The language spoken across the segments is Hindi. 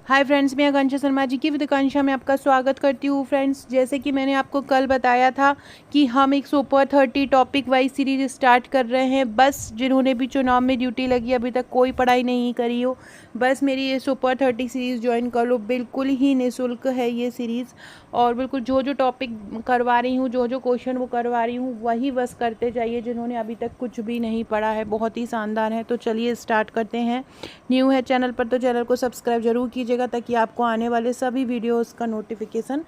हाय फ्रेंड्स, मैं आकांक्षा शर्मा जी की विद आकांक्षा में आपका स्वागत करती हूँ। फ्रेंड्स, जैसे कि मैंने आपको कल बताया था कि हम एक super 30 topic wise series start कर रहे हैं। बस जिन्होंने भी चुनाव में ड्यूटी लगी अभी तक कोई पढ़ाई नहीं करी हो, बस मेरी ये सुपर 30 सीरीज़ ज्वाइन कर लो। बिल्कुल ही निःशुल्क है ये सीरीज़, और बिल्कुल जो जो टॉपिक करवा रही हूँ, जो जो क्वेश्चन वो करवा रही हूँ, वही बस करते जाइए जिन्होंने अभी तक कुछ भी नहीं पढ़ा है। बहुत ही शानदार है। तो चलिए स्टार्ट करते हैं। न्यू है चैनल पर तो चैनल को सब्सक्राइब जरूर कीजिएगा ताकि आपको आने वाले सभी वीडियोस का नोटिफिकेशन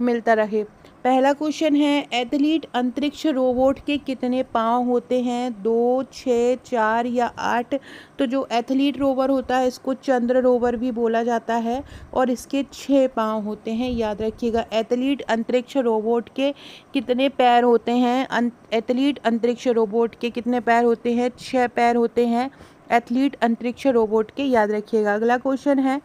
मिलता रहे। पहला क्वेश्चन है, एथलीट अंतरिक्ष रोबोट के कितने पाँव होते हैं? 2, 6, 4 या 8? तो जो एथलीट रोवर होता है इसको चंद्र रोवर भी बोला जाता है और इसके 6 पाँव होते हैं। याद रखिएगा, एथलीट अंतरिक्ष रोबोट के कितने पैर होते हैं? एथलीट अंतरिक्ष रोबोट के कितने पैर होते हैं? 6 पैर होते हैं एथलीट अंतरिक्ष रोबोट के। याद रखिएगा। अगला क्वेश्चन है,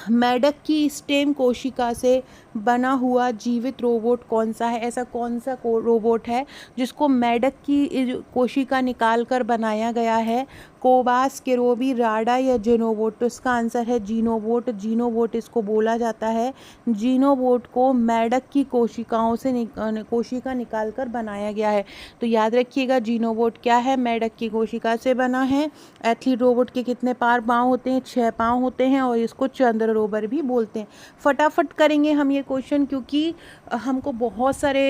मेंढक की स्टेम कोशिका से बना हुआ जीवित रोबोट कौन सा है? ऐसा कौन सा रोबोट है जिसको मेंढक की कोशिका निकाल कर बनाया गया है? कोबास, केरोबी, राडा या जीनोबोट? तो इसका आंसर है जीनोबोट। जीनोबोट इसको बोला जाता है। जीनोबोट को मेंढक की कोशिकाओं से कोशिका निकाल कर बनाया गया है। तो याद रखिएगा, जीनोबोट क्या है? मेंढक की कोशिका से बना है। एथलीट रोबोट के कितने पाँव होते हैं? 6 पाँव होते हैं और इसको चंद्र रोवर भी बोलते हैं। फटाफट करेंगे हम ये क्वेश्चन क्योंकि हमको बहुत सारे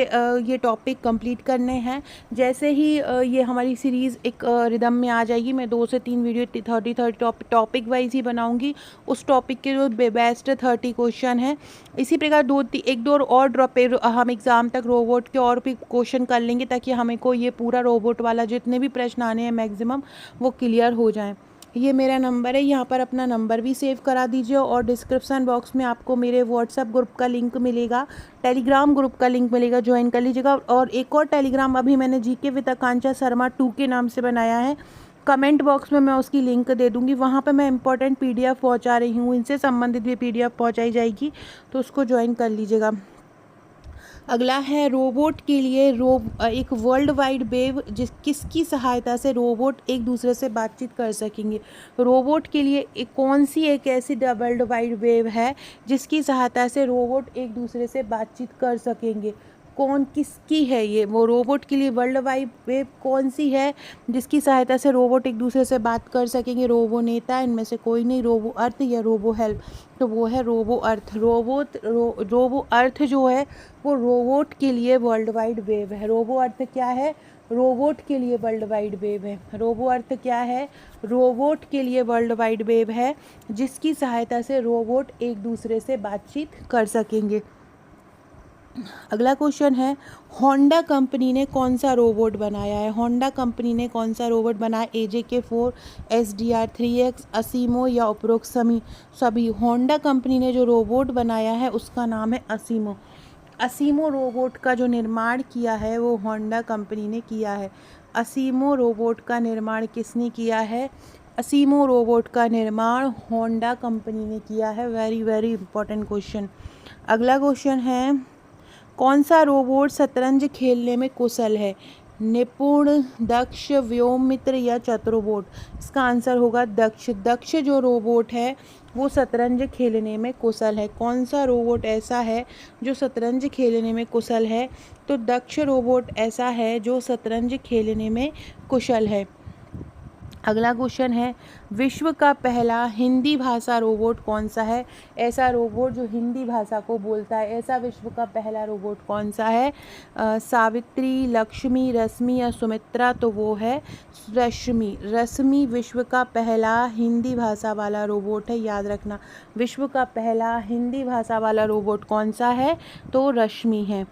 ये टॉपिक कंप्लीट करने हैं। जैसे ही ये हमारी सीरीज़ एक रिदम में आ जाएगी, मैं 2 से 3 वीडियो 30 टॉपिक वाइज ही बनाऊंगी। उस टॉपिक के जो बेस्ट 30 क्वेश्चन हैं, इसी प्रकार 1-2 और ड्रॉप हम एग्ज़ाम तक रोबोट के और भी क्वेश्चन कर लेंगे ताकि हमें को ये पूरा रोबोट वाला जितने भी प्रश्न आने हैं मैक्सिमम वो क्लियर हो जाएं। ये मेरा नंबर है, यहाँ पर अपना नंबर भी सेव करा दीजिए और डिस्क्रिप्शन बॉक्स में आपको मेरे व्हाट्सएप ग्रुप का लिंक मिलेगा, टेलीग्राम ग्रुप का लिंक मिलेगा, ज्वाइन कर लीजिएगा। और एक और टेलीग्राम अभी मैंने जीके विद आकांक्षा शर्मा 2 के नाम से बनाया है। कमेंट बॉक्स में मैं उसकी लिंक दे दूँगी। वहाँ पर मैं इंपॉर्टेंट PDF पहुँचा रही हूँ, इनसे संबंधित भी PDF पहुँचाई जाएगी, तो उसको ज्वाइन कर लीजिएगा। अगला है, रोबोट के लिए एक वर्ल्ड वाइड वेब किसकी सहायता से रोबोट एक दूसरे से बातचीत कर सकेंगे? रोबोट के लिए कौन सी एक ऐसी वर्ल्ड वाइड वेब है जिसकी सहायता से रोबोट एक दूसरे से बातचीत कर सकेंगे? कौन किसकी है ये? वो रोबोट के लिए वर्ल्ड वाइड वेब कौन सी है जिसकी सहायता से रोबोट एक दूसरे से बात कर सकेंगे? रोबो नेता, इनमें से कोई नहीं, रोबो अर्थ या रोबो हेल्प? तो वो है रोबो अर्थ। रोबो अर्थ जो है वो रोबोट के लिए वर्ल्ड वाइड वेब है। रोबो अर्थ क्या है? रोबोट के लिए वर्ल्ड वाइड वेब है। रोबो अर्थ क्या है? रोबोट के लिए वर्ल्ड वाइड वेब है जिसकी सहायता से रोबोट एक दूसरे से बातचीत कर सकेंगे। अगला क्वेश्चन है, होंडा कंपनी ने कौन सा रोबोट बनाया है? होंडा कंपनी ने कौन सा रोबोट बनाया? AJK4, SDR3X, असीमो या उपरोक्त सभी? होंडा कंपनी ने जो रोबोट बनाया है उसका नाम है असीमो। असीमो रोबोट का जो निर्माण किया है वो होंडा कंपनी ने किया है। असीमो रोबोट का निर्माण किसने किया है? असीमो रोबोट का निर्माण होंडा कंपनी ने किया है। Very very important question. अगला क्वेश्चन है, कौन सा रोबोट शतरंज खेलने में कुशल है? निपुण, दक्ष, व्योम मित्र या चतुर्बोट? इसका आंसर होगा दक्ष। दक्ष जो रोबोट है वो शतरंज खेलने में कुशल है। कौन सा रोबोट ऐसा है जो शतरंज खेलने में कुशल है? तो दक्ष रोबोट ऐसा है जो शतरंज खेलने में कुशल है। अगला क्वेश्चन है, विश्व का पहला हिंदी भाषा रोबोट कौन सा है? ऐसा रोबोट जो हिंदी भाषा को बोलता है, ऐसा विश्व का पहला रोबोट कौन सा है? सावित्री, लक्ष्मी, रश्मि या सुमित्रा? तो वो है रश्मि। रश्मि विश्व का पहला हिंदी भाषा वाला रोबोट है। याद रखना, विश्व का पहला हिंदी भाषा वाला रोबोट कौन सा है? तो रश्मि है।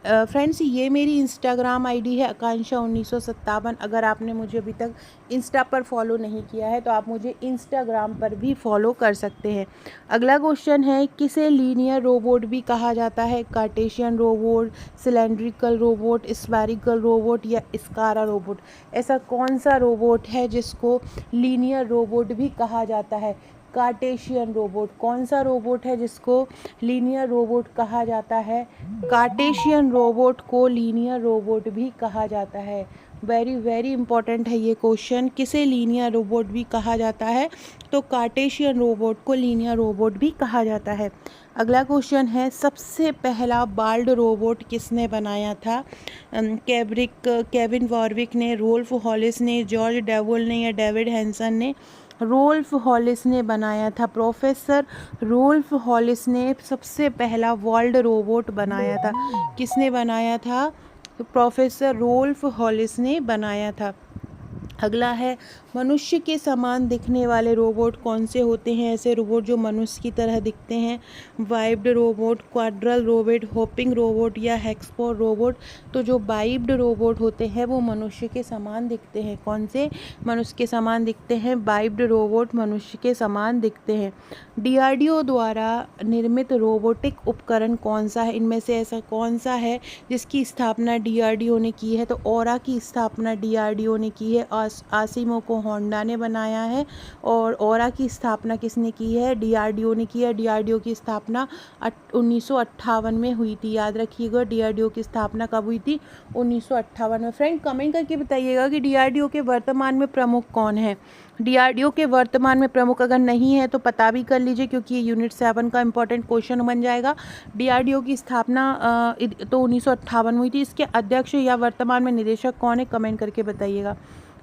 फ्रेंड्स, ये मेरी इंस्टाग्राम आईडी है आकांक्षा 1957। अगर आपने मुझे अभी तक इंस्टा पर फॉलो नहीं किया है तो आप मुझे इंस्टाग्राम पर भी फॉलो कर सकते हैं। अगला क्वेश्चन है, किसे लीनियर रोबोट भी कहा जाता है? Cartesian robot, cylindrical robot, spherical robot या स्कारा रोबोट? ऐसा कौन सा रोबोट है जिसको लीनियर रोबोट भी कहा जाता है? Cartesian robot. कौन सा रोबोट है जिसको लीनियर रोबोट कहा जाता है? कार्टेशियन रोबोट को लीनियर रोबोट भी कहा जाता है। वेरी वेरी इंपॉर्टेंट है ये क्वेश्चन। किसे लीनियर रोबोट भी कहा जाता है? तो कार्टेशियन रोबोट को लीनियर रोबोट भी कहा जाता है। अगला क्वेश्चन है, सबसे पहला बाल्ड रोबोट किसने बनाया था? केविन वॉरविक ने, रोल्फ हॉलिस ने, जॉर्ज डेवोल ने या डेविड हैंसन ने? रोल्फ हॉलिस ने बनाया था। प्रोफेसर रोल्फ हॉलिस ने सबसे पहला वर्ल्ड रोबोट बनाया था। किसने बनाया था? प्रोफेसर रोल्फ हॉलिस ने बनाया था। अगला है, मनुष्य के समान दिखने वाले रोबोट कौन से होते हैं? ऐसे रोबोट जो मनुष्य की तरह दिखते हैं। Vibed robot, quadruped robot, hopping robot या हेक्सपोर रोबोट? तो जो वाइब्ड रोबोट होते हैं वो मनुष्य के समान दिखते हैं। कौन से? मनुष्य के समान दिखते हैं। वाइब्ड रोबोट मनुष्य के समान दिखते हैं। डीआरडीओ द्वारा निर्मित रोबोटिक उपकरण कौन सा है? इनमें से ऐसा कौन सा है जिसकी स्थापना डीआरडीओ ने की है? तो ऑरा की स्थापना डीआरडीओ ने की है। आसिमो को होंडा ने बनाया है। और ऑरा की स्थापना किसने की है? डीआरडीओ ने की है। डीआरडीओ की स्थापना 1958 में हुई थी। याद रखिएगा, डीआरडीओ की स्थापना कब हुई थी? 1958 में। फ्रेंड कमेंट करके बताइएगा कि डीआरडीओ के वर्तमान में प्रमुख कौन है। डीआरडीओ के वर्तमान में प्रमुख अगर नहीं है तो पता भी कर लीजिए, क्योंकि ये यूनिट 7 का इंपॉर्टेंट क्वेश्चन बन जाएगा। डीआरडीओ की स्थापना तो 1958 में हुई थी। इसके अध्यक्ष या वर्तमान में निदेशक कौन है? कमेंट करके बताइएगा।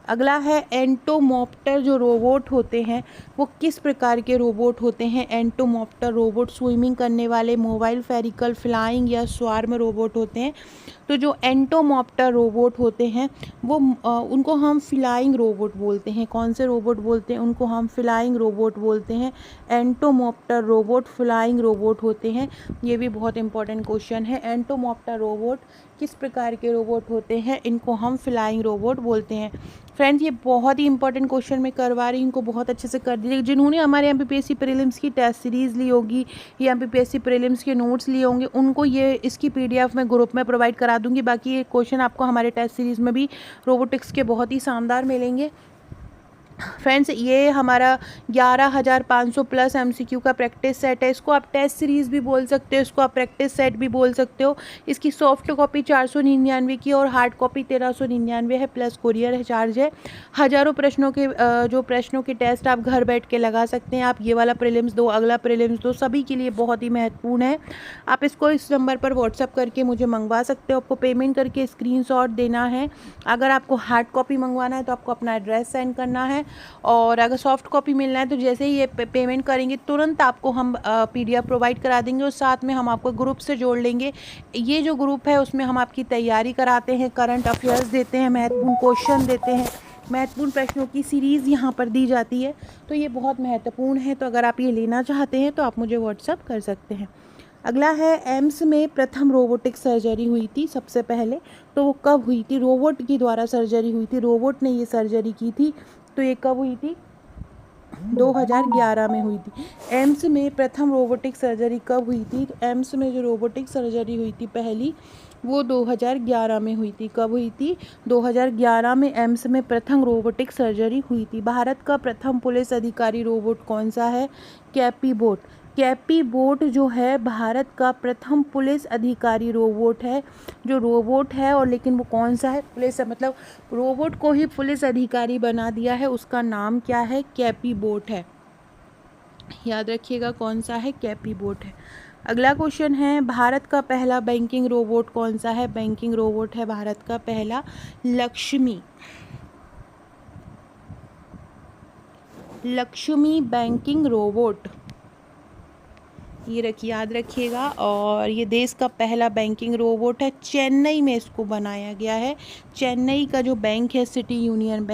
अगला है, एंटोमॉप्टर जो रोबोट होते हैं वो किस प्रकार के रोबोट होते हैं? एंटोमॉप्टर रोबोट स्विमिंग करने वाले, मोबाइल, फेरिकल, फ्लाइंग या स्वार्म रोबोट होते हैं। तो जो एंटोमॉप्टर रोबोट होते हैं वो उनको हम फ्लाइंग रोबोट बोलते हैं। कौन से रोबोट बोलते हैं? उनको हम फ्लाइंग रोबोट बोलते हैं। एंटोमॉप्टर रोबोट फ्लाइंग रोबोट होते हैं। ये भी बहुत इंपॉर्टेंट क्वेश्चन है। एंटोमॉप्टर रोबोट किस प्रकार के रोबोट होते हैं? इनको हम फ्लाइंग रोबोट बोलते हैं। फ्रेंड्स ये बहुत ही इंपॉर्टेंट क्वेश्चन मैं करवा रही हूँ, इनको बहुत अच्छे से कर दीजिए। जिन्होंने हमारे एमपीपीएससी प्रीलिम्स की टेस्ट सीरीज़ ली होगी या एमपीपीएससी प्रीलिम्स के नोट्स लिए होंगे उनको ये इसकी पीडीएफ मैं ग्रुप में प्रोवाइड करा दूंगी। बाकी ये क्वेश्चन आपको हमारे टेस्ट सीरीज़ में भी रोबोटिक्स के बहुत ही शानदार मिलेंगे। फ्रेंड्स ये हमारा 11,500 प्लस एमसीक्यू का प्रैक्टिस सेट है। इसको आप टेस्ट सीरीज़ भी बोल सकते हो, इसको आप प्रैक्टिस सेट भी बोल सकते हो। इसकी सॉफ्ट कॉपी 499 की और हार्ड कॉपी 1399 है, प्लस कुरियर चार्ज है। हज़ारों प्रश्नों के जो प्रश्नों के टेस्ट आप घर बैठ के लगा सकते हैं। आप ये वाला प्रीलिम्स दो, अगला प्रीलिम्स दो, सभी के लिए बहुत ही महत्वपूर्ण है। आप इसको इस नंबर पर व्हाट्सअप करके मुझे मंगवा सकते हो। आपको पेमेंट करके स्क्रीनशॉट देना है। अगर आपको हार्ड कॉपी मंगवाना है तो आपको अपना एड्रेस सेंड करना है, और अगर सॉफ्ट कॉपी मिलना है तो जैसे ही ये पेमेंट करेंगे तुरंत आपको हम पीडीएफ प्रोवाइड करा देंगे और साथ में हम आपको ग्रुप से जोड़ लेंगे। ये जो ग्रुप है उसमें हम आपकी तैयारी कराते हैं, करंट अफेयर्स देते हैं, महत्वपूर्ण क्वेश्चन देते हैं, महत्वपूर्ण प्रश्नों की सीरीज़ यहाँ पर दी जाती है। तो ये बहुत महत्वपूर्ण है। तो अगर आप ये लेना चाहते हैं तो आप मुझे व्हाट्सअप कर सकते हैं। अगला है, एम्स में प्रथम रोबोटिक सर्जरी हुई थी सबसे पहले, तो वो कब हुई थी? रोबोट के द्वारा सर्जरी हुई थी, रोबोट ने ये सर्जरी की थी। तो ये कब हुई थी? 2011 में हुई थी। एम्स में प्रथम रोबोटिक सर्जरी कब हुई थी? तो एम्स में जो रोबोटिक सर्जरी हुई थी पहली, वो 2011 में हुई थी। कब हुई थी? 2011 में एम्स में प्रथम रोबोटिक सर्जरी हुई थी। भारत का प्रथम पुलिस अधिकारी रोबोट कौन सा है? कैपी बोट। कैपी बोट जो है भारत का प्रथम पुलिस अधिकारी रोबोट है। जो रोबोट है और लेकिन वो कौन सा है? पुलिस, मतलब रोबोट को ही पुलिस अधिकारी बना दिया है। उसका नाम क्या है? कैपी बोट है। याद रखिएगा कौन सा है? कैपी बोट है। अगला क्वेश्चन है, भारत का पहला बैंकिंग रोबोट कौन सा है? बैंकिंग रोबोट है भारत का पहला लक्ष्मी। लक्ष्मी बैंकिंग रोबोट, ये याद रखिएगा। और ये देश का पहला बैंकिंग रोबोट है। चेन्नई में इसको बनाया गया है। चेन्नई का जो बैंक है सिटी यूनियन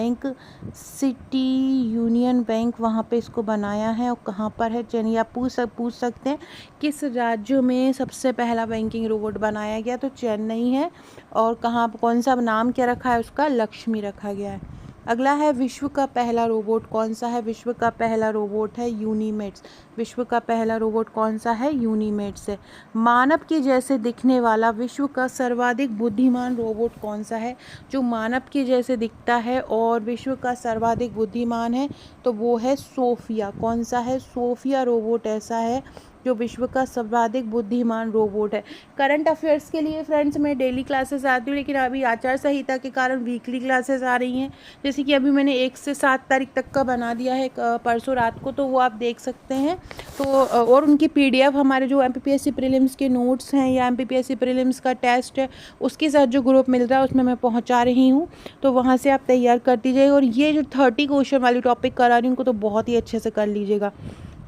बैंक, वहाँ पे इसको बनाया है। और कहाँ पर है? चेन्नई। आप पूछ सकते हैं किस राज्य में सबसे पहला बैंकिंग रोबोट बनाया गया? तो चेन्नई है। और कहाँ, कौन सा नाम क्या रखा है उसका? लक्ष्मी रखा गया है। अगला है, विश्व का पहला रोबोट कौन सा है? विश्व का पहला रोबोट है यूनीमेट्स। विश्व का पहला रोबोट कौन सा है? यूनीमेट्स है। मानव के जैसे दिखने वाला विश्व का सर्वाधिक बुद्धिमान रोबोट कौन सा है? जो मानव के जैसे दिखता है और विश्व का सर्वाधिक बुद्धिमान है तो वो है सोफिया। कौन सा है? सोफिया रोबोट ऐसा है जो विश्व का सर्वाधिक बुद्धिमान रोबोट है। करंट अफेयर्स के लिए फ्रेंड्स मैं डेली क्लासेस आती हूँ, लेकिन अभी आचार संहिता के कारण वीकली क्लासेस आ रही हैं। जैसे कि अभी मैंने 1 से 7 तारीख तक का बना दिया है परसों रात को, तो वो आप देख सकते हैं। तो और उनकी PDF हमारे जो MPPSC प्रीलिम्स के नोट्स हैं या MPPSC प्रीलिम्स का टेस्ट है उसके साथ जो ग्रुप मिल रहा है उसमें मैं पहुंचा रही हूं, तो वहां से आप तैयार कर दीजिएगा। और ये जो 30 क्वेश्चन वाली टॉपिक करा रही हूँ उनको तो बहुत ही अच्छे से कर लीजिएगा।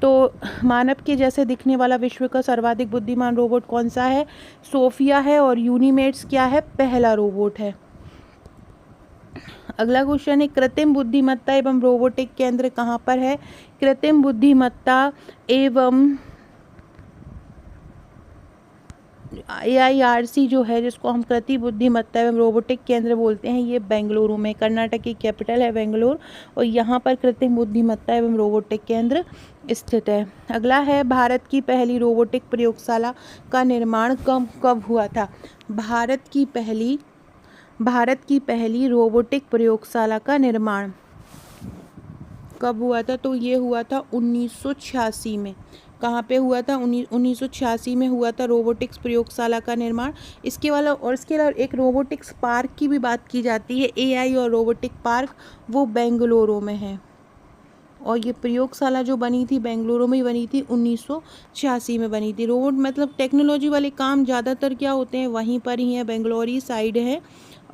तो मानव के जैसे दिखने वाला विश्व का सर्वाधिक बुद्धिमान रोबोट कौन सा है? सोफिया है। और यूनिमेट्स क्या है? पहला रोबोट है। अगला क्वेश्चन है, कृत्रिम बुद्धिमत्ता एवं रोबोटिक केंद्र कहाँ पर है? कृत्रिम बुद्धिमत्ता एवं AIRC जो है, जिसको हम कृत्रिम बुद्धिमत्ता एवं रोबोटिक केंद्र बोलते हैं, ये बेंगलुरु में, कर्नाटक की कैपिटल है बेंगलुरु, और यहाँ पर कृत्रिम बुद्धिमत्ता एवं रोबोटिक केंद्र स्थित है। अगला है, भारत की पहली रोबोटिक प्रयोगशाला का निर्माण कब हुआ था? भारत की पहली रोबोटिक प्रयोगशाला का निर्माण कब हुआ था? तो ये हुआ था 1986 में। कहाँ पे हुआ था? 1986 में हुआ था रोबोटिक्स प्रयोगशाला का निर्माण। इसके अलावा एक रोबोटिक्स पार्क की भी बात की जाती है, AI और रोबोटिक पार्क, वो बेंगलुरु में है। और ये प्रयोगशाला जो बनी थी बेंगलुरु में ही बनी थी, 1986 में बनी थी। रोबोट मतलब टेक्नोलॉजी वाले काम ज़्यादातर क्या होते हैं वहीं पर ही है, बेंगलुरु साइड है।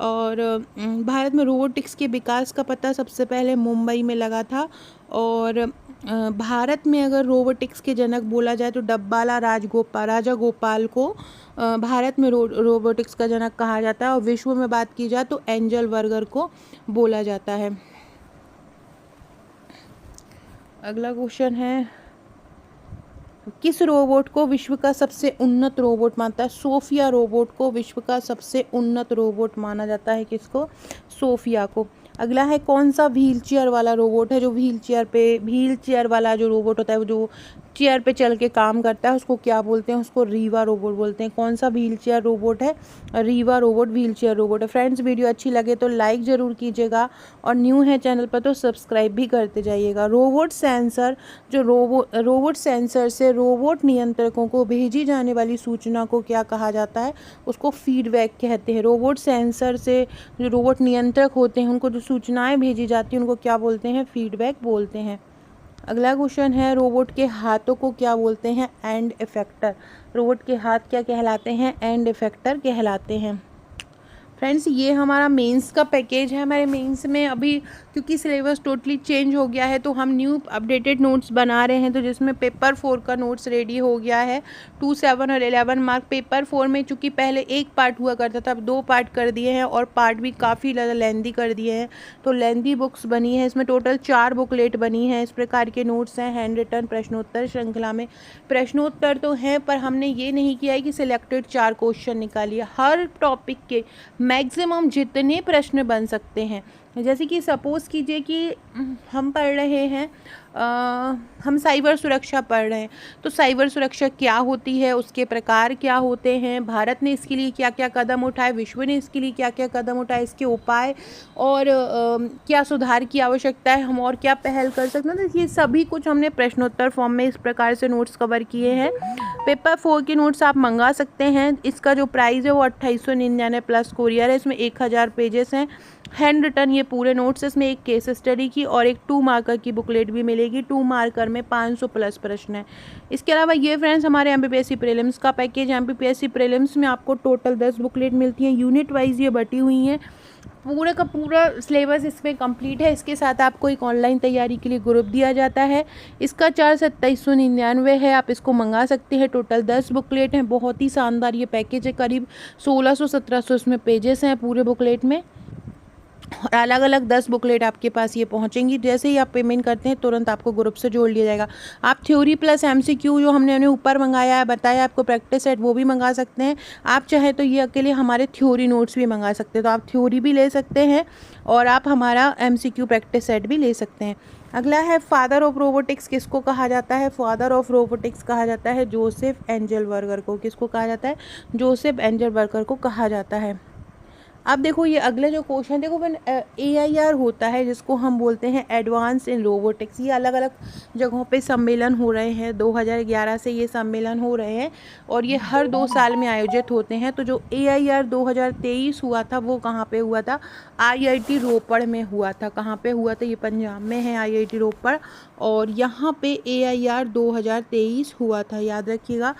और भारत में रोबोटिक्स के विकास का पता सबसे पहले मुंबई में लगा था। और भारत में अगर रोबोटिक्स के जनक बोला जाए तो डब्बाला राजा गोपाल को भारत में रोबोटिक्स का जनक कहा जाता है। और विश्व में बात की जाए तो एंजल बर्गर को बोला जाता है। अगला क्वेश्चन है, किस रोबोट को विश्व का सबसे उन्नत रोबोट मानता है? सोफिया रोबोट को विश्व का सबसे उन्नत रोबोट माना जाता है। किसको? सोफिया को। अगला है, कौन सा व्हील चेयर वाला रोबोट है? जो व्हील चेयर वाला जो रोबोट होता है, वो जो चेयर पे चल के काम करता है, उसको क्या बोलते हैं? उसको रीवा रोबोट बोलते हैं। कौन सा व्हील चेयर रोबोट है? Rewa robot wheel chair robot है। फ्रेंड्स, वीडियो अच्छी लगे तो लाइक ज़रूर कीजिएगा, और न्यू है चैनल पर तो सब्सक्राइब भी करते जाइएगा। रोबोट सेंसर से रोबोट नियंत्रकों को भेजी जाने वाली सूचना को क्या कहा जाता है? उसको फीडबैक कहते हैं। रोबोट सेंसर से जो रोबोट नियंत्रक होते हैं उनको जो सूचनाएं भेजी जाती हैं उनको क्या बोलते हैं? फीडबैक बोलते हैं। अगला क्वेश्चन है, रोबोट के हाथों को क्या बोलते हैं? And effector. रोबोट के हाथ क्या कहलाते हैं? एंड इफेक्टर कहलाते हैं। फ्रेंड्स, ये हमारा मेंस का पैकेज है। हमारे मेंस में अभी क्योंकि सिलेबस टोटली चेंज हो गया है तो हम न्यू अपडेटेड नोट्स बना रहे हैं, तो जिसमें पेपर 4 का नोट्स रेडी हो गया है। 2, 7 और 11 मार्क। पेपर 4 में चूँकि पहले 1 पार्ट हुआ करता था, अब 2 पार्ट कर दिए हैं, और पार्ट भी काफ़ी ज़्यादा लेंदी कर दिए हैं, तो लेंदी बुक्स बनी है। इसमें टोटल 4 बुकलेट बनी है। इस प्रकार के नोट्स हैं। हैंड रिटन प्रश्नोत्तर श्रृंखला में प्रश्नोत्तर तो हैं, पर हमने ये नहीं किया है कि सिलेक्टेड 4 क्वेश्चन निकालिए। हर टॉपिक के मैक्सिमम जितने प्रश्न बन सकते हैं, जैसे कि सपोज़ कीजिए कि हम पढ़ रहे हैं, हम साइबर सुरक्षा पढ़ रहे हैं, तो साइबर सुरक्षा क्या होती है, उसके प्रकार क्या होते हैं, भारत ने इसके लिए क्या क्या कदम उठाए, विश्व ने इसके लिए क्या क्या कदम उठाए, इसके उपाय और क्या सुधार की आवश्यकता है, हम और क्या पहल कर सकते हैं, तो ये सभी कुछ हमने प्रश्नोत्तर फॉर्म में इस प्रकार से नोट्स कवर किए हैं। पेपर 4 के नोट्स आप मंगा सकते हैं। इसका जो प्राइस है वो 2899 प्लस कोरियर है। इसमें 1000 पेजेस हैं। हैंड रिटन ये पूरे नोट्स, इसमें एक केस स्टडी की और एक 2 मार्कर की बुकलेट भी मिलेगी। 2 मार्कर में 500 प्लस प्रश्न है। इसके अलावा ये फ्रेंड्स हमारे MPPSC प्रीलिम्स का पैकेज। MPPSC प्रीलिम्स में आपको टोटल 10 बुकलेट मिलती हैं, यूनिट वाइज ये बटी हुई हैं। पूरे का पूरा सिलेबस इसमें कंप्लीट है। इसके साथ आपको एक ऑनलाइन तैयारी के लिए ग्रुप दिया जाता है। इसका चार्ज 2799 है, आप इसको मंगा सकते हैं। टोटल 10 बुकलेट हैं। बहुत ही शानदार ये पैकेज है। करीब 1600-1700 इसमें पेजेस हैं पूरे बुकलेट में, और अलग अलग 10 बुकलेट आपके पास ये पहुंचेंगी। जैसे ही आप पेमेंट करते हैं तुरंत आपको ग्रुप से जोड़ लिया जाएगा। आप थ्योरी प्लस MCQ जो हमने ऊपर मंगाया है, बताया आपको प्रैक्टिस सेट, वो भी मंगा सकते हैं। आप चाहे तो ये अकेले हमारे थ्योरी नोट्स भी मंगा सकते हैं, तो आप थ्योरी भी ले सकते हैं और आप हमारा MCQ प्रैक्टिस सेट भी ले सकते हैं। अगला है, फादर ऑफ रोबोटिक्स किसको कहा जाता है? फादर ऑफ रोबोटिक्स कहा जाता है जोसेफ एंजल बर्गर को। किसको कहा जाता है? जोसेफ एंजल बर्गर को कहा जाता है। अब देखो ये अगला जो क्वेश्चन देखो व्हेन AIR होता है जिसको हम बोलते हैं एडवांस इन रोबोटिक्स, ये अलग अलग जगहों पे सम्मेलन हो रहे हैं। 2011 से ये सम्मेलन हो रहे हैं और ये हर 2 साल में आयोजित होते हैं। तो जो AIR 2023 हुआ था वो कहाँ पे हुआ था? IIT रोपड़ में हुआ था। कहाँ पे हुआ था? ये पंजाब में है IIT रोपड़, और यहाँ पे AIR 2023 हुआ था, याद रखिएगा।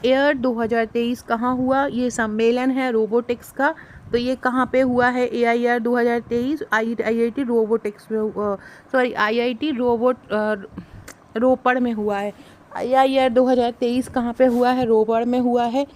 एयर 2023 कहाँ हुआ? ये सम्मेलन है रोबोटिक्स का, तो ये कहाँ पे हुआ है? AIR 2023 IIT रोबोटिक्स में, सॉरी IIT रोपड़ में हुआ है। AIR 2023 कहाँ पे हुआ है? रोपड़ में हुआ है।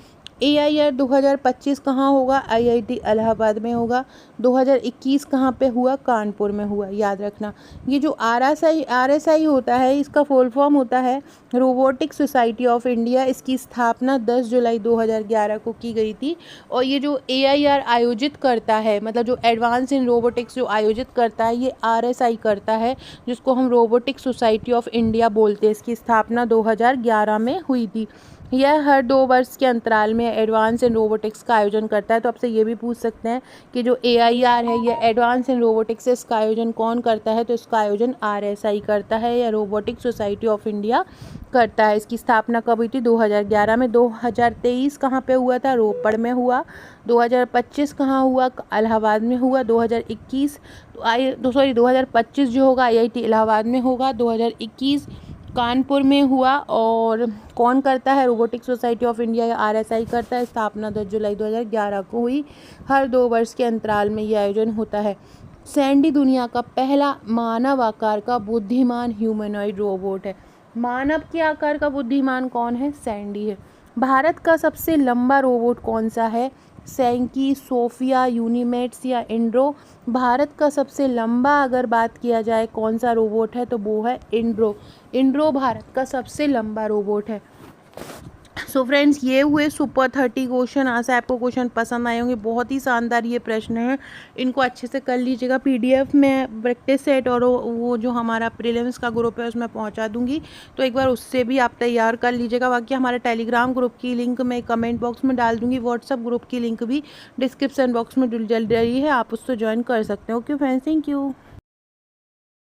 AIR 2025 कहाँ होगा? IIT इलाहाबाद में होगा। 2021 कहाँ पे हुआ? कानपुर में हुआ, याद रखना। ये जो RSI होता है इसका फुल फॉर्म होता है रोबोटिक सोसाइटी ऑफ इंडिया। इसकी स्थापना 10 जुलाई 2011 को की गई थी। और ये जो AIR आयोजित करता है, मतलब जो एडवांस इन रोबोटिक्स जो आयोजित करता है, ये RSI करता है, जिसको हम रोबोटिक सोसाइटी ऑफ इंडिया बोलते हैं। इसकी स्थापना 2011 में हुई थी। यह हर 2 वर्ष के अंतराल में एडवांस इन रोबोटिक्स का आयोजन करता है। तो आपसे ये भी पूछ सकते हैं कि जो AIR है ये एडवांस इन रोबोटिक्स है, इसका आयोजन कौन करता है? तो इसका आयोजन RSI करता है या रोबोटिक सोसाइटी ऑफ इंडिया करता है। इसकी स्थापना कब हुई थी? 2011 में। 2023 कहाँ पे हुआ था? रोपड़ में हुआ। 2025 कहाँ हुआ? इलाहाबाद में हुआ। 2021 तो 2025 जो होगा IIT इलाहाबाद में होगा। 2021 कानपुर में हुआ। और कौन करता है? रोबोटिक सोसाइटी ऑफ इंडिया या RSI करता है। स्थापना 10 जुलाई 2011 को हुई। हर 2 वर्ष के अंतराल में ये आयोजन होता है। सैंडी दुनिया का पहला मानव आकार का बुद्धिमान ह्यूमनॉइड रोबोट है। मानव के आकार का बुद्धिमान कौन है? सैंडी है। भारत का सबसे लंबा रोबोट कौन सा है? सैंकी, सोफिया, यूनिमेट्स या इंड्रो। भारत का सबसे लंबा अगर बात किया जाए कौन सा रोबोट है, तो वो है इंड्रो। इंड्रो भारत का सबसे लंबा रोबोट है। सो फ्रेंड्स, ये हुए सुपर 30 क्वेश्चन। आशा आपको क्वेश्चन पसंद आए होंगे। बहुत ही शानदार ये प्रश्न है, इनको अच्छे से कर लीजिएगा। PDF में प्रैक्टिस सेट और वो जो हमारा प्रीलिम्स का ग्रुप है उसमें पहुंचा दूंगी, तो एक बार उससे भी आप तैयार कर लीजिएगा। बाकी हमारे टेलीग्राम ग्रुप की लिंक मैं कमेंट बॉक्स में डाल दूँगी। व्हाट्सअप ग्रुप की लिंक भी डिस्क्रिप्शन बॉक्स में डल रही है, आप उससे ज्वाइन कर सकते हो। Okay friends, thank you.